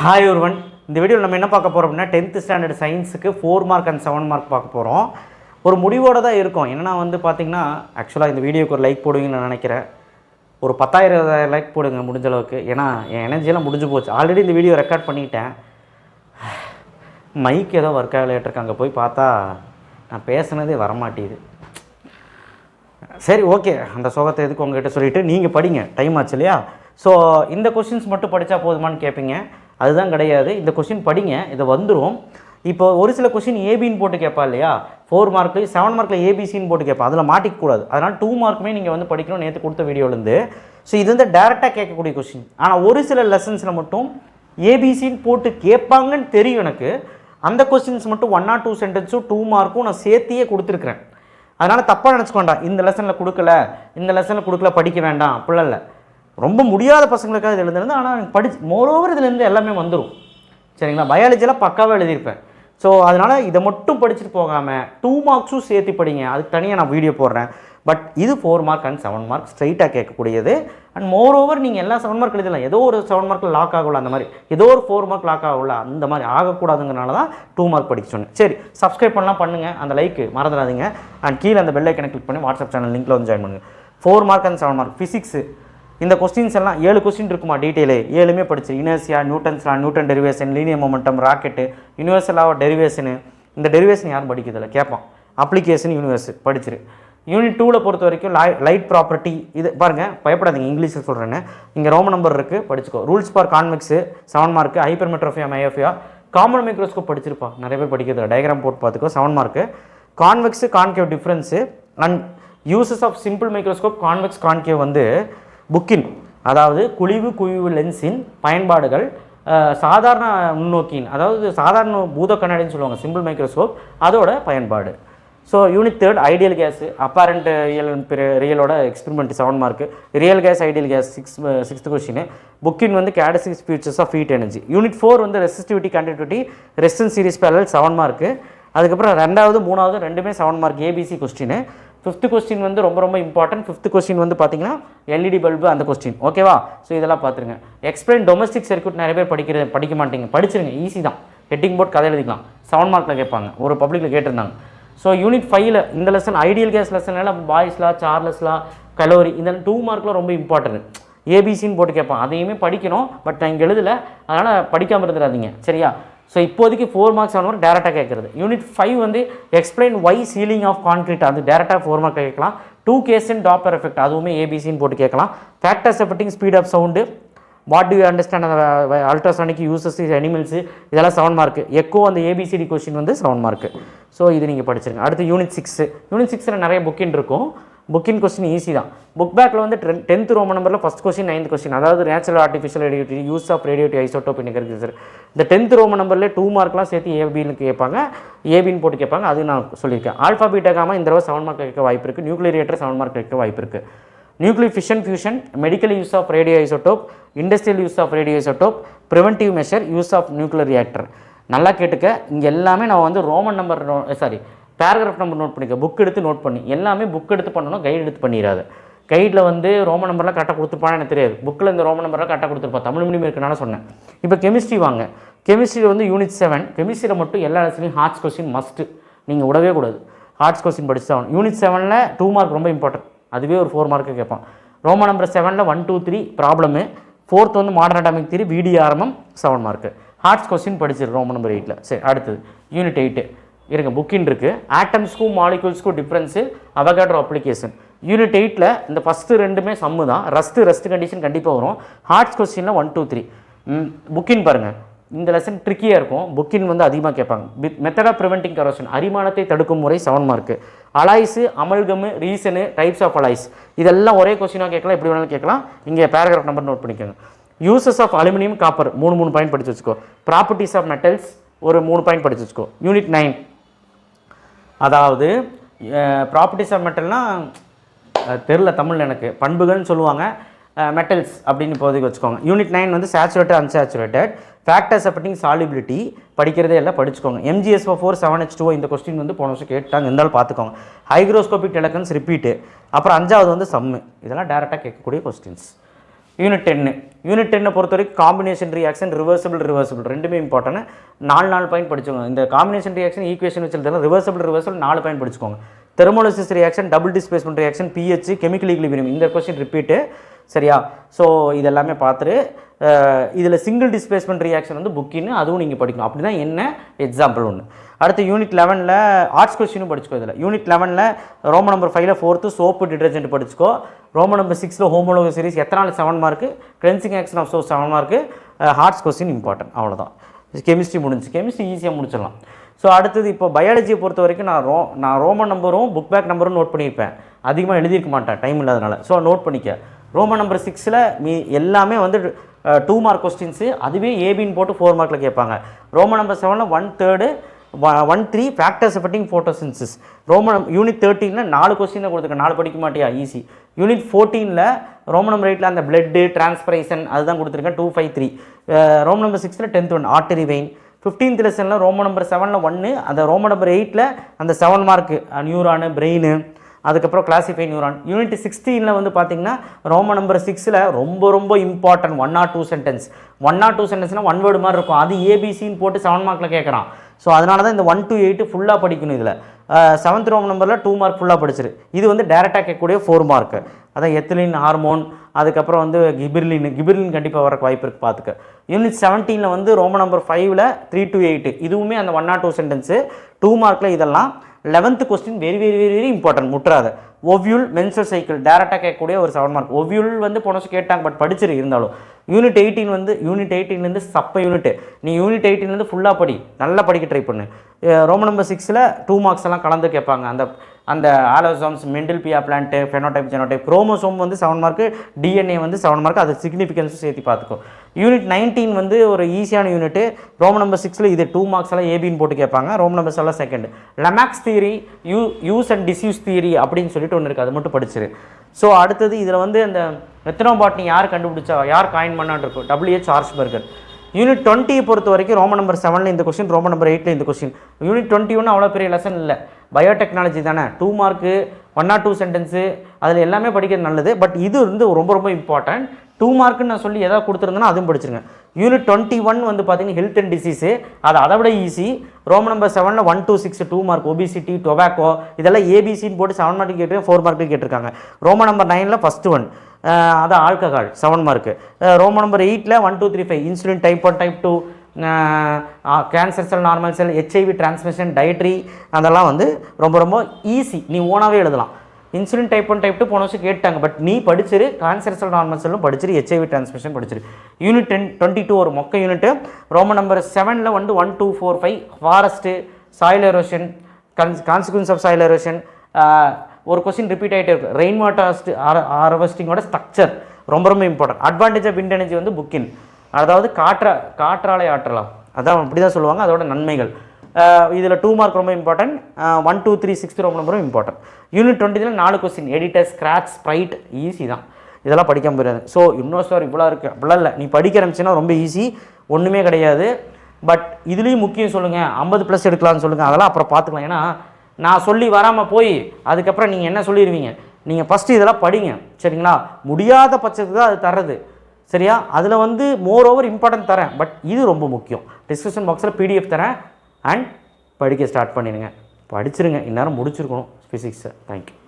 Hi ஒருவன். இந்த வீடியோவில் நம்ம என்ன பார்க்க போகிறோம் அப்படின்னா 10th ஸ்டாண்டர்ட் சயின்ஸுக்கு 4 மார்க் அண்ட் 7 மார்க் பார்க்க போகிறோம். ஒரு முடிவோடு தான் இருக்கும். என்னென்னா பார்த்திங்கன்னா ஆக்சுவலாக இந்த வீடியோக்கு ஒரு லைக் போடுவீங்கன்னு நான் நினைக்கிறேன். ஒரு 10,000 லைக் போடுங்க முடிஞ்ச அளவுக்கு. ஏன்னா என் எனர்ஜியெல்லாம் முடிஞ்சு போச்சு. ஆல்ரெடி இந்த வீடியோ ரெக்கார்ட் பண்ணிட்டேன். மைக் ஏதோ ஒர்க் ஆகலையாட்டிருக்கு. அங்கே போய் பார்த்தா நான் பேசுனதே வரமாட்டேது. சரி, ஓகே, அந்த சோகத்தை எதுக்கு உங்கள்கிட்ட சொல்லிவிட்டு நீங்கள் படிங்க, டைம் ஆச்சு இல்லையா? ஸோ இந்த கொஷின்ஸ் மட்டும் படித்தா போதுமான்னு கேட்பீங்க. அதுதான் கிடையாது. இந்த கொஷின் படிங்க, இதை வந்துடும். இப்போ ஒரு சில கொஷின் ஏபின்னு போட்டு கேட்பா இல்லையா? 4 மார்க்லேயும் 7 மார்க்கில் ஏபிசின்னு போட்டு கேட்பா. அதில் மாட்டிக்கக்கூடாது. அதனால் 2 மார்க்குமே நீங்கள் படிக்கணும். நேற்று கொடுத்த வீடியோலேருந்து. ஸோ இது டேரெக்டாக கேட்கக்கூடிய கொஷின். ஆனால் ஒரு சில லெசன்ஸில் மட்டும் ஏபிசின்னு போட்டு கேட்பாங்கன்னு தெரியும் எனக்கு. அந்த கொஸ்டின்ஸ் மட்டும் 1 or 2 சென்டென்ஸும் 2 மார்க்கும் நான் சேர்த்தியே கொடுத்துருக்குறேன். அதனால் தப்பாக நினச்சிக்கொண்டா, இந்த லெசனில் கொடுக்கல, இந்த லெசனில் கொடுக்கல, படிக்க வேண்டாம் அப்படிலாம் இல்லை. ரொம்ப முடியாத பசங்களுக்காக இது எழுதுறது. ஆனால் எனக்கு மோரோவர் இதுலேருந்து எல்லாமே வந்துடும். சரிங்களா? பயாலஜியில் பக்காவாக எழுதியிருப்பேன். ஸோ அதனால் இதை மட்டும் படிச்சுட்டு போகாமல் 2 மார்க்ஸும் சேர்த்து படிங்க. அதுக்கு தனியாக நான் வீடியோ போடுறேன். பட் இது 4 மார்க் அண்ட் 7 மார்க் ஸ்ட்ரைட்டாக கேட்கக்கூடியது. அண்ட் மோரோவர் நீங்கள் எல்லா 7 மார்க் எழுதலாம். ஏதோ ஒரு 7 மார்க்கில் லாக் ஆகல, அந்த மாதிரி ஏதோ ஒரு 4 மார்க் லாக் ஆகல, அந்த மாதிரி ஆகக்கூடாதுங்கிறனால தான் 2 மார்க் படிக்க சொன்னேன். சரி, சப்ஸ்கிரைப் பண்ணலாம், பண்ணுங்கள். அந்த லைக்கு மறந்துடாதீங்க. அண்ட் கீழே அந்த பெல் ஐக்கனை கிளிக் பண்ணி வாட்ஸ்அப் சேனல் லிங்க்கில் வந்து ஜாயின் பண்ணுங்கள். 4 மார்க் அண்ட் 7 மார்க் ஃபிசிக்ஸு. இந்த கொஸ்டின்ஸ் எல்லாம் 7 கொஸ்டின் இருக்குமா டீட்டெயிலு? 7மே படிச்சு. Inertia, Newton's law, Newton derivation, linear momentum, rocket, universal law of derivation. இந்த டெரிவேஷன் யாரும் படிக்கிறதில்ல, கேட்பான். Application universe படிச்சிரு. யூனிட் 2ல் பொறுத்த வரைக்கும் லைட் ப்ராப்பர்ட்டி. இது பாருங்கள், பயப்படாதீங்க, இங்கிலீஷில் சொல்கிறேன்னு. இங்கே ரோமன் நம்பர் இருக்குது, படிச்சுக்கோ. Rules for convex 7 mark. Hypermetropia, myopia, common microscope படிச்சிருப்பா. நிறைய பேர் படிக்கிறது. டயக்ராம் போட்டு பார்த்துக்கோ. 7 mark. Convex concave difference and uses of simple microscope convex concave புக்கின், அதாவது குழிவு குவிவு லென்ஸின் பயன்பாடுகள். சாதாரண முன்னோக்கின், அதாவது சாதாரண பூத கண்ணாடின்னு சொல்லுவாங்க, சிம்பிள் மைக்ரோஸ்கோப், அதோட பயன்பாடு. So unit 3 ideal gas. Apparent ரியலோட experiment 7 mark. Real gas, ideal gas 6th question. புக்கின் characteristics features of heat energy. Unit 4 resistivity, conductivity, resistance series parallel 7 mark. அதுக்கப்புறம் 2வது 3வது ரெண்டுமே 7 mark ABC question. 5th question ரொம்ப ரொம்ப இம்பார்ட்டன்ட். 5th கொஸ்டின் பார்த்தீங்கன்னா LED bulb, அந்த கொஸ்டின். ஓகேவா? ஸோ இதெல்லாம் பார்த்துருங்க. எக்ஸ்பிளைன் டொமஸ்டிக் சர்க்யூட் நிறைய பேர் படிக்க மாட்டீங்க. படிச்சிருங்க, ஈஸி தான். ஹெட்டிங் போர்ட் கதை எழுதிக்கலாம். 7 மார்க்கில் கேட்பாங்க, ஒரு பப்ளிக்கில் கேட்டிருந்தாங்க. ஸோ யூனிட் 5ல் இந்த லெசன் ஐடியல் கேஸ் லெசனில் பாய்ஸ்லா, சார்லஸ்லா, கலோரி, இந்த 2 மார்க்கில் ரொம்ப இம்பார்ட்டன்ட். ஏபிசின்னு போட்டு கேட்பான். அதையுமே படிக்கணும். பட் நான் இங்கே எழுதலை, அதனால் படிக்காமல் இருந்துடாதீங்க. சரியா? ஸோ இப்போதைக்கு 4 மார்க்ஸ் 7 மார்க் டேரெக்டாக கேட்குறது. Unit 5 explain why ceiling of concrete, அது டேரெக்டாக 4 மார்க் கேட்கலாம். 2 கேஸ் இன் டாப்பர் எஃபெக்ட், அதுவுமே ஏபிசின்னு போட்டு கேட்கலாம். Factors affecting speed of sound, what do you understand அந்த அல்ட்ராசானிக் யூசஸ் அனிமல்ஸு, இதெல்லாம் 7 மார்க்கு. எக்கோ அந்த ஏபிசிடி கொஸ்டின் 7 மார்க்கு. ஸோ இது நீங்கள் படிச்சிருங்க. அடுத்து யூனிட் 6. யூனிட் 6ல் நிறைய புக்கின் இருக்கும். புக்கின் கொஸ்டின் ஈஸி தான். புக் பேக்கில் 10th ரோமன் நம்பரில் ஃபஸ்ட் கொஸ்டின் 9th கொஸ்டின், அதாவது natural artificial radioactive, use of radioactive isotope in agriculture. இந்த 10th ரோமன் நம்பரில் 2 மார்க்லாம் சேர்த்து ஏபின்னு கேட்பாங்க, ஏபின்னு போட்டு கேட்பாங்க. அது நான் சொல்லியிருக்கேன். ஆல்ஃபா பீட்டா காமா இந்த தடவை 7 மார்க் கேட்க வாய்ப்பு இருக்குது. நியூக்ளியர் ரியாக்டர் 7 மார்க் கேட்க வாய்ப்பு இருக்குது. Nuclear fission fusion, medical use of radio isotope, industrial use of radio isotope, preventive measure, use of nuclear reactor. நல்லா கேட்டுக்க. இங்கே எல்லாமே நான் Roman number paragraph number note பண்ணிக்க. புக் எடுத்து நோட் பண்ணி, எல்லாமே புக் எடுத்து பண்ணணும், கைடு எடுத்து பண்ணிடாது. கைடில் ரோமன் நம்பர்லாம் கரெக்டாக கொடுத்துருப்பான்னு எனக்கு தெரியாது. புக்கில் இந்த ரோமன் நம்பர்லாம் கரெக்டாக கொடுத்துருப்பா. தமிழ் மீடியம் இருக்குனால சொன்னேன். இப்போ கெமிஸ்ட்ரி வாங்க. கெமிஸ்ட்ரியில் யூனிட் 7. கெமிஸ்ட்ரியில் மட்டும் எல்லா லெசன்லையும் ஹார்ட்ஸ் கொஸ்டின் மஸ்ட்டு, நீங்கள் விடவே கூடாது. ஹார்ட்ஸ் கொஸ்டின் படிச்சு தான். யூனிட் 7ல் 2 மார்க் ரொம்ப இம்பார்ட்டன்ட். அதுவே ஒரு 4 மார்க்கு கேட்பான். ரோமன் நம்பர் 7ல் 1, 2, 3 problem. 4th modern atomic theory, VDRMM 7 mark. HOTS question படிச்சிரு ரோமன் நம்பர் 8ல். சரி, அடுத்தது யூனிட் 8 இருங்க. புக்கின் இருக்குது. ஆட்டம்ஸ்க்கும் மாலிகூல்ஸ்க்கும் டிஃப்ரென்ஸு, அவகாட்ரோ அப்ளிகேஷன். யூனிட் 8ல் இந்த ஃபஸ்ட்டு 2மே சம்மு தான். ரஸ்ட் கண்டிஷன் கண்டிப்பாக வரும். ஹார்ட்ஸ் கொஸ்டினில் 1, 2, 3. புக்கின் பாருங்கள், இந்த லெசன் ட்ரிக்கியாக இருக்கும். புக்கின் அதிகமாக கேட்பாங்க. மெத்தட் ஆஃப் ப்ரிவென்டிங் கரோஷன், அரிமானத்தை தடுக்கும் முறை 7 mark. Alloys, amalgam, reason, types of alloys, இதெல்லாம் ஒரே கொஸ்டினாக கேட்கலாம், எப்படி வேணாலும் கேட்கலாம். இங்கே பேராகிராஃப் நம்பர் நோட் பண்ணிக்கோங்க. Uses of aluminium, copper 3 point படித்து வச்சுக்கோ. ப்ராப்பர்ட்டிஸ் ஆஃப் மெட்டல்ஸ் ஒரு 3 பாயிண்ட் படித்து வச்சுக்கோ. யூனிட் 9, அதாவது ப்ராப்பர்ட்டிஸ் ஆஃப் மெட்டல்னால் தெரில தமிழில் எனக்கு, பண்புகள்னு சொல்லுவாங்க. மெட்டல்ஸ் அப்படின்னு இப்போதைக்கு வச்சுக்கோங்க. Unit 9 saturated, unsaturated, factors affecting solubility படிக்கிறதே எல்லாம் படிச்சுக்கோங்க. MgSO4 7H2O இந்த கொஸ்டின் போன வருஷம் கேட்டாங்க, இருந்தாலும் பார்த்துக்கோங்க. Hygroscopic deliquescence repeat. அப்புறம் 5வது சம்மு. இதெல்லாம் டேரெக்டாக கேட்கக்கூடிய கொஸ்டின்ஸ். யூனிட் 10 பொறுத்த வரைக்கும் காம்பினேஷன் ரியாக்ஷன் ரிவர்சிபிள் ரெண்டுமே இம்பார்ட்டன்ட். 4 பாயிண்ட் படிச்சுக்கோங்க. இந்த காம்பினேஷன் ரியாக்ஷன் ஈக்குவேஷன் வச்சு ரிவர்சிபிள் 4 பாயிண்ட் படிச்சுக்கோங்க. Thermolysis reaction, double displacement reaction, pH, chemical equilibrium, இந்த கொஸ்டின் ரிப்பீட்டு. சரியா? ஸோ இதெல்லாமே பார்த்துட்டு இதில் சிங்கிள் டிஸ்பிளேஸ்மெண்ட் ரியாக்ஷன் வந்து புக்கின்னு அதுவும் நீங்கள் படிக்கணும். அப்படி தான் என்ன எக்ஸாம்பிள் ஒன்று. அடுத்து யூனிட் 11 ஆர்ட்ஸ் கொஸ்டினும் படிச்சுக்கோ. இதில் unit 11 roman number 5 4th soap detergent படிச்சுக்கோ. Roman number 6 homologous series ethanol 7 mark, cleansing action of soap 7 mark, HOTS question important. அவ்வளோதான். கெமிஸ்ட்ரி முடிஞ்சு. கெமிஸ்ட்ரி ஈஸியாக முடிச்சிடலாம். ஸோ அடுத்தது இப்போ பயாலஜியை பொறுத்த வரைக்கும் நான் ரோமன் நம்பரும் புக் பேக் நம்பரும் நோட் பண்ணியிருப்பேன். அதிகமாக எழுதியிருக்க மாட்டேன் டைம் இல்லாதனால. ஸோ நோட் பண்ணிக்க. ரோமன் நம்பர் 6 எல்லாமே வந்து 2 மார்க் கொஸ்டின்ஸு. அதுவே ஏபின்னு போட்டு 4 மார்க்கில் கேட்பாங்க. Roman number 7 1/3 1/3 factors affecting photosynthesis. Unit 13 4 question கொடுத்துருக்கேன். 4 படிக்க மாட்டியா? ஈஸி. யூனிட் 14 ரோமன் நம்பர் 8 அந்த பிளட்டு டிரான்ஸ்பிரேஷன் அதுதான் கொடுத்துருக்கேன். 2, 5, 3. Roman number 6 10th 1 artery vein. 15th லெசனில் ரோமன் நம்பர் 7 1, அந்த ரோமன் நம்பர் 8 அந்த 7 மார்க்கு நியூரானு பிரெயின், அதுக்கப்புறம் கிளாசிஃபை நியூரான். யூனிட் 16 வந்து பார்த்தீங்கன்னா ரோமன் நம்பர் 6 ரொம்ப important 1 or 2 sentence. 1 or 2 சென்டென்ஸ்னால் 1 word மாதிரி இருக்கும். அது ஏபிசின்னு போட்டு 7 மார்க்கில் கேட்குறான். ஸோ அதனால தான் இந்த 1 to 8 ஃபுல்லாக படிக்கணும். இதில் 7th ரோமன் நம்பரில் 2 மார்க் ஃபுல்லாக படிச்சிரு. இது வந்து டேரெக்டாக கேட்கக்கூடிய 4 மார்க்கு. அதான் எத்திலின் ஹார்மோன், அதுக்கப்புறம் வந்து கிபிர்லின் கண்டிப்பாக வரக்கு வாய்ப்பு இருக்குது, பார்த்துக்க. யூனிட் 17 வந்து ரோமன் நம்பர் 5 3 to 8 இதுவுமே அந்த 1 or 2 சென்டென்ஸு 2 மார்க்கில். இதெல்லாம் 11th கொஸ்டின் வெரி இம்பார்ட்டன்ட், முற்றாத. ஓவியூல் மென்சுரல் சைக்கிள் டேரெக்டாக கேட்கக்கூடிய ஒரு 7 மார்க். ஓவியூல் வந்து போன வருஷம் கேட்டாங்க, பட் படிச்சிரு இருந்தாலும். யூனிட் 18 சப்ப யூனிட். நீ யூனிட் 18 ஃபுல்லாக படி, நல்லா படிக்க ட்ரை பண்ணு. ரோமன் நம்பர் 6 2 மார்க்ஸ் எல்லாம் கலந்து கேட்பாங்க. அந்த ஆலோசோம்ஸ், மெண்டல்பியா பிளான்ட்டு, ஃபெனோடைப், ஜெனோடைப். குரோமோசோம் வந்து 7 மார்க்கு, டிஎன்ஏ வந்து 7 மார்க். அது சிக்னிஃபிகன்ஸும் சேர்த்து பார்த்துக்கோ. யூனிட் 19 வந்து ஒரு ஈஸியான யூனிட். ரோமன் நம்பர் 6 இது 2 மார்க்ஸ் எல்லாம் ஏபின்னு போட்டு கேட்பாங்க. Roman number 7 second. Lamarck's theory, use and disuse theory அப்படின்னு சொல்லிட்டு ஒன்று இருக்குது, அது மட்டும் படிச்சிரு. ஸோ அடுத்தது இதில் வந்து அந்த மெத்தனோபாட்னி யார் கண்டுபிடிச்சா, யார் காயின் பண்ணான்னு இருக்கும், WH ஆர்ஸ்பர்கர். யூனிட் 20 பொறுத்த வரைக்கும் ரோமன் நம்பர் 7 இந்த கொஸ்டின், ரோமன் நம்பர் 8 இந்த கொஸ்டின். யூனிட் 21 அவ்வளோ பெரிய லெசன் இல்லை, பயோடெக்னாலஜி தானே. 2 மார்க்கு, 1 or 2 சென்டென்ஸு, அதில் எல்லாமே படிக்கிறது நல்லது. பட் இது வந்து ரொம்ப இம்பார்ட்டன்ட். 2 மார்க்குன்னு நான் சொல்லி எதாவது கொடுத்துருந்தேன்னா அதுவும் படிச்சிருங்க. யூனிட் 21 வந்து பார்த்தீங்கன்னா ஹெல்த் அண்ட் டிசீஸு, அது அதை விட easy. Roman number 7 1 to 6 2 mark. Obesity, tobacco இதெல்லாம் ஏபிசின்னு போட்டு 7 மார்க்கு கேட்டிருக்காங்க, 4 மார்க்கு கேட்டிருக்காங்க. ரோமன் நம்பர் 9 ஃபஸ்ட் 1 அது alcohol 7 mark. Roman number 8 1, 2, 3, 5 insulin, type 1, type 2, cancer cell, normal cell, HIV transmission, dietary, அதெல்லாம் வந்து ரொம்ப ஈஸி. நீ ஓனாகவே எழுதலாம். இன்சுலின் டைப் 1, டைப் 2 போன வருஷம் கேட்டாங்க, பட் நீ படிச்சிரு. கேன்சர் செல், நார்மல் செல்லும் படிச்சிரு, HIV டிரான்ஸ்மிஷன் படிச்சிரு. யூனிட் 22 ஒரு மொக்க யூனிட். ரோமன் நம்பர் 7 வந்து 1, 2, 4, 5 forest, soil erosion, consequence of soil erosion. ஒரு கொஸ்டின் ரிப்பீட் ஆகிட்டே இருக்குது. ரெயின் வாட்டர் ஹார்வெஸ்டிங்கோட ஸ்ட்ரக்சர் ரொம்ப important. Advantage of wind energy வந்து புக்கின், அதாவது காற்றாலை ஆற்றலாம், அதான் அப்படி தான் சொல்லுவாங்க. அதோட நன்மைகள் இதில் 2 மார்க் ரொம்ப இம்பார்ட்டன்ட். 1, 2, 3 6 ரொம்ப நம்பரும் important. Unit 20 4 question. Editor, scratch, Sprite easy தான், இதெல்லாம் படிக்க முடியாது. ஸோ இன்னொரு சார் இவ்வளோ இருக்குது அப்படிலாம் இல்லை. நீ படிக்க ஆரம்பிச்சின்னா ரொம்ப ஈஸி, ஒன்றுமே கிடையாது. பட் இதுலேயும் முக்கியம் சொல்லுங்கள், 50+ எடுக்கலாம்னு சொல்லுங்கள், அதெல்லாம் அப்புறம் பார்த்துக்கலாம். ஏன்னா நான் சொல்லி வராமல் போய் அதுக்கப்புறம் நீங்கள் என்ன சொல்லிடுவீங்க. நீங்கள் ஃபஸ்ட்டு இதெல்லாம் படிங்க, சரிங்களா? முடியாத பட்சத்துக்கு தான் அது தர்றது, சரியா? அதில் வந்து மோர் ஓவர் இம்பார்ட்டன்ட் தரேன், பட் இது ரொம்ப முக்கியம். டிஸ்கிரிப்ஷன் பாக்ஸில் PDF தரேன். அண்ட் படிக்க ஸ்டார்ட் பண்ணிடுங்க, படிச்சிருங்க. இந்நேரம் முடிச்சிருக்கணும் ஃபிசிக்ஸை. தேங்க்யூ.